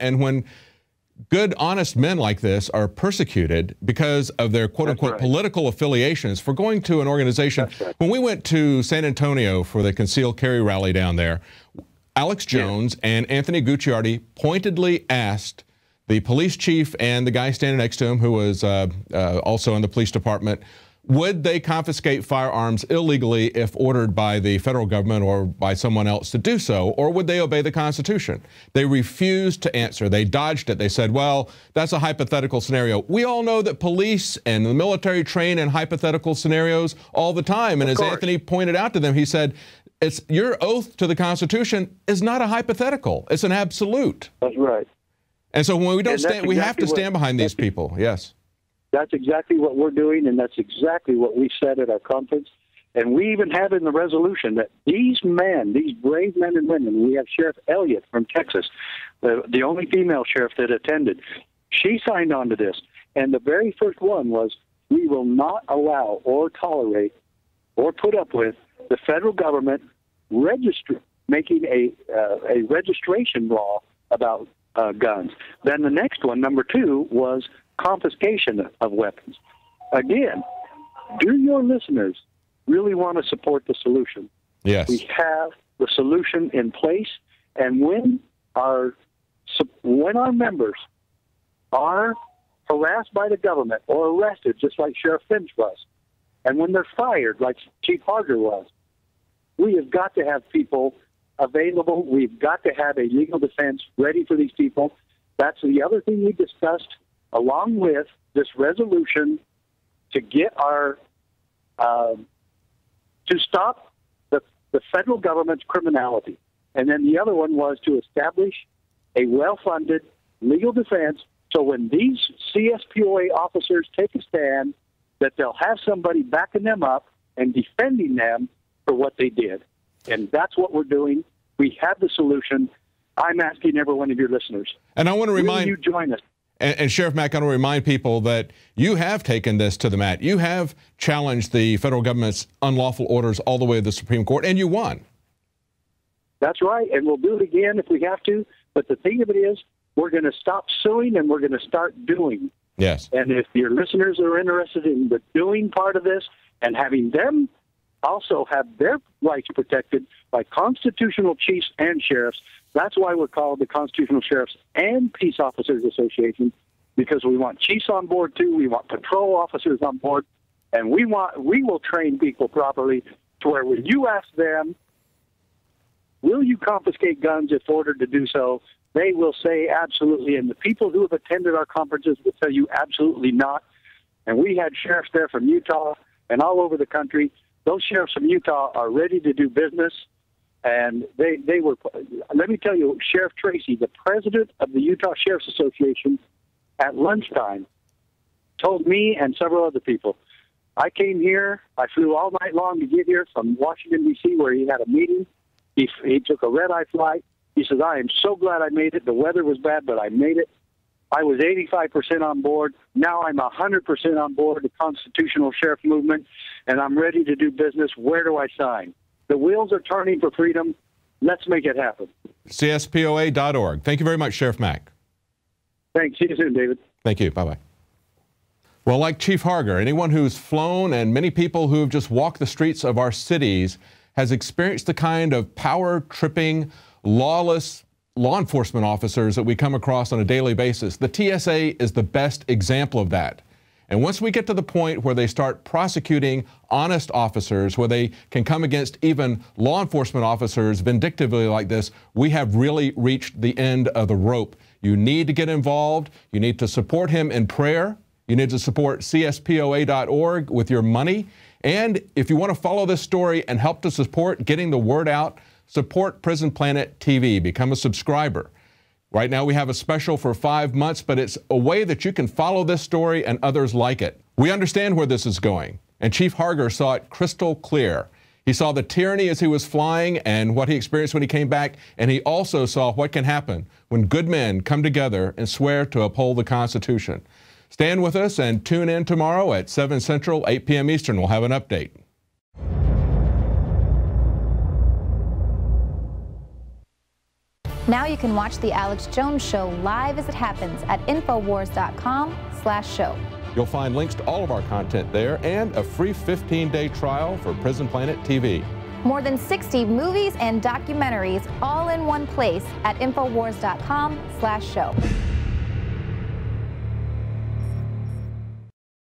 And when good, honest men like this are persecuted because of their quote-unquote political affiliations for going to an organization. When we went to San Antonio for the concealed carry rally down there, Alex Jones and Anthony Gucciardi pointedly asked the police chief and the guy standing next to him, who was also in the police department, would they confiscate firearms illegally if ordered by the federal government or by someone else to do so, or would they obey the Constitution? They refused to answer. They dodged it. They said, well, that's a hypothetical scenario. We all know that police and the military train in hypothetical scenarios all the time. And as Anthony pointed out to them, he said, it's your oath to the Constitution is not a hypothetical. It's an absolute. That's right. And so when we don't stand, we have to stand behind these people. Yes. That's exactly what we're doing, and that's exactly what we said at our conference. And we even have in the resolution that these men, these brave men and women, we have Sheriff Elliott from Texas, the only female sheriff that attended, she signed on to this. And the very first one was, we will not allow or tolerate or put up with the federal government making a registration law about guns. Then the next one, number 2, was confiscation of weapons. Again, do your listeners really want to support the solution? Yes. We have the solution in place, and when our members are harassed by the government or arrested, just like Sheriff Finch was, and when they're fired, like Chief Harger was, we have got to have people available. We've got to have a legal defense ready for these people. That's the other thing we discussed, along with this resolution, to get our to stop the federal government's criminality. And then the other one was to establish a well-funded legal defense, so when these CSPOA officers take a stand, that they'll have somebody backing them up and defending them for what they did. And that's what we're doing. We have the solution. I'm asking every one of your listeners. And I want to remind you join us. And Sheriff Mack, I want to remind people that you have taken this to the mat. You have challenged the federal government's unlawful orders all the way to the Supreme Court, and you won. That's right, and we'll do it again if we have to. But the thing of it is, we're going to stop suing and we're going to start doing. Yes. And if your listeners are interested in the doing part of this and having them also have their rights protected by constitutional chiefs and sheriffs, that's why we're called the Constitutional Sheriffs and Peace Officers Association, because we want chiefs on board too, we want patrol officers on board, and we will train people properly to where when you ask them, will you confiscate guns if ordered to do so, they will say absolutely. And the people who have attended our conferences will tell you absolutely not. And we had sheriffs there from Utah and all over the country. Those sheriffs from Utah are ready to do business. And they were, let me tell you, Sheriff Tracy, the president of the Utah Sheriff's Association, at lunchtime, told me and several other people, I came here, I flew all night long to get here from Washington, D.C., where he had a meeting. He took a red-eye flight. He says, I am so glad I made it. The weather was bad, but I made it. I was 85% on board. Now I'm 100% on board the constitutional sheriff movement, and I'm ready to do business. Where do I sign? The wheels are turning for freedom. Let's make it happen. CSPOA.org. Thank you very much, Sheriff Mack. Thanks. See you soon, David. Thank you. Bye-bye. Well, like Chief Harger, anyone who's flown and many people who have just walked the streets of our cities has experienced the kind of power-tripping, lawless law enforcement officers that we come across on a daily basis. The TSA is the best example of that. And once we get to the point where they start prosecuting honest officers, where they can come against even law enforcement officers vindictively like this, we have really reached the end of the rope. You need to get involved. You need to support him in prayer. You need to support CSPOA.org with your money. And if you want to follow this story and help to support getting the word out, support Prison Planet TV. Become a subscriber. Right now we have a special for 5 months, but it's a way that you can follow this story and others like it. We understand where this is going, and Chief Harger saw it crystal clear. He saw the tyranny as he was flying and what he experienced when he came back, and he also saw what can happen when good men come together and swear to uphold the Constitution. Stand with us and tune in tomorrow at 7 Central, 8 p.m. Eastern. We'll have an update. Now you can watch The Alex Jones Show live as it happens at INFOWARS.com/show. You'll find links to all of our content there and a free 15-day trial for Prison Planet TV. More than 60 movies and documentaries all in one place at INFOWARS.com/show.